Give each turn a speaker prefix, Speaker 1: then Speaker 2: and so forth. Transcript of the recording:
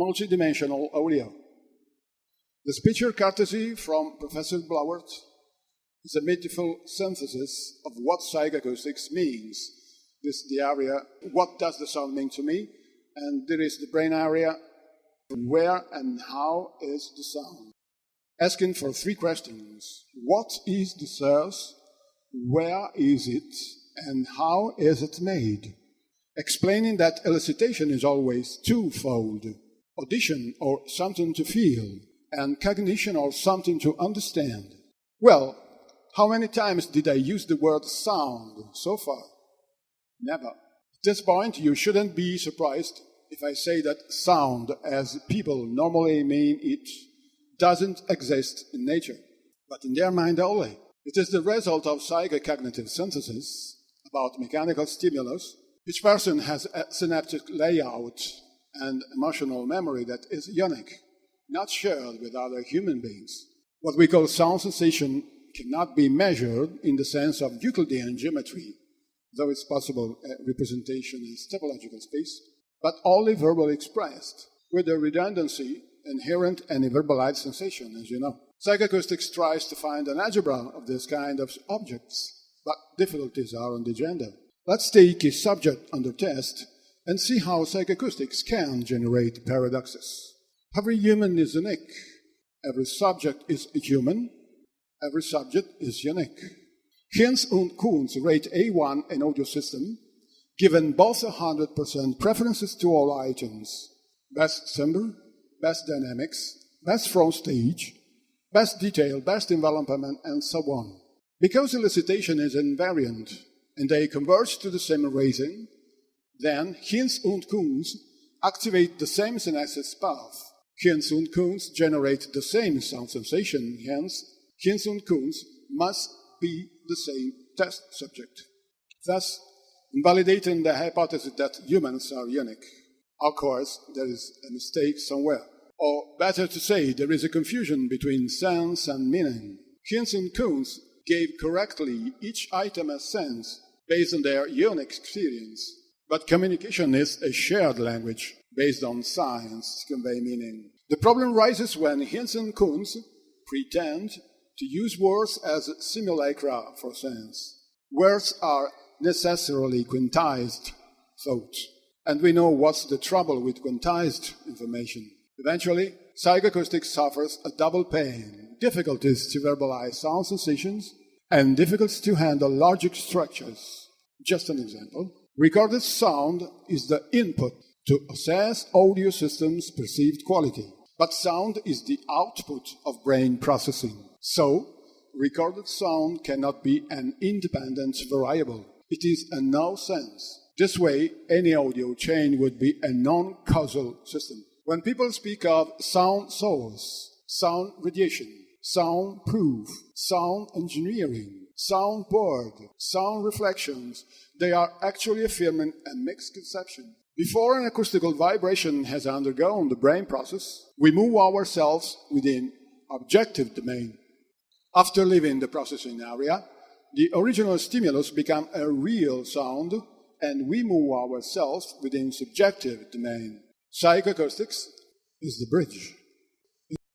Speaker 1: multidimensional audio. This picture courtesy from Professor Blauert is a beautiful synthesis of what psychoacoustics means. This is the area, what does the sound mean to me? And there is the brain area, where and how is the sound? Asking for three questions. What is the source? Where is it? And how is it made? Explaining that elicitation is always twofold. Audition or something to feel, and cognition or something to understand. Well, how many times did I use the word sound so far? Never. At this point, you shouldn't be surprised if I say that sound, as people normally mean it, doesn't exist in nature, but in their mind only. It is the result of psychocognitive synthesis about mechanical stimulus. Each person has a synaptic layout and emotional memory that is unique, not shared with other human beings. What we call sound sensation cannot be measured in the sense of Euclidean geometry, though it's possible a representation as topological space, but only verbally expressed, with the redundancy inherent in a verbalized sensation, as you know. Psychoacoustics tries to find an algebra of this kind of objects, but difficulties are on the agenda. Let's take a subject under test and see how psychoacoustics can generate paradoxes. Every human is unique. Every subject is human. Every subject is unique. Hinz und Kunz rate A1 an audio system, given both 100% preferences to all items. Best timbre, best dynamics, best front stage, best detail, best envelopment, and so on. Because elicitation is invariant, and they converge to the same rating, then Hinz und Kunz activate the same synapses path. Hinz und Kunz generate the same sound sensation, hence Hinz und Kunz must be the same test subject, thus invalidating the hypothesis that humans are unique. Of course, there is a mistake somewhere. Or better to say, there is a confusion between sense and meaning. Hinz and Kunz gave correctly each item a sense based on their unique experience. But communication is a shared language based on science to convey meaning. The problem rises when Hinz and Kunz pretend to use words as simulacra for sense. Words are necessarily quantized thought. And we know what's the trouble with quantized information. Eventually, psychoacoustics suffers a double pain, difficulties to verbalize sound sensations and difficulties to handle logic structures. Just an example. Recorded sound is the input to assess audio systems' perceived quality, but sound is the output of brain processing. So, recorded sound cannot be an independent variable. It is a no sense. This way, any audio chain would be a non-causal system. When people speak of sound source, sound radiation, sound proof, sound engineering, sound board, sound reflections, they are actually affirming a mixed conception. Before an acoustical vibration has undergone the brain process, we move ourselves within objective domain. After leaving the processing area, the original stimulus becomes a real sound, and we move ourselves within subjective domain. Psychoacoustics is the bridge.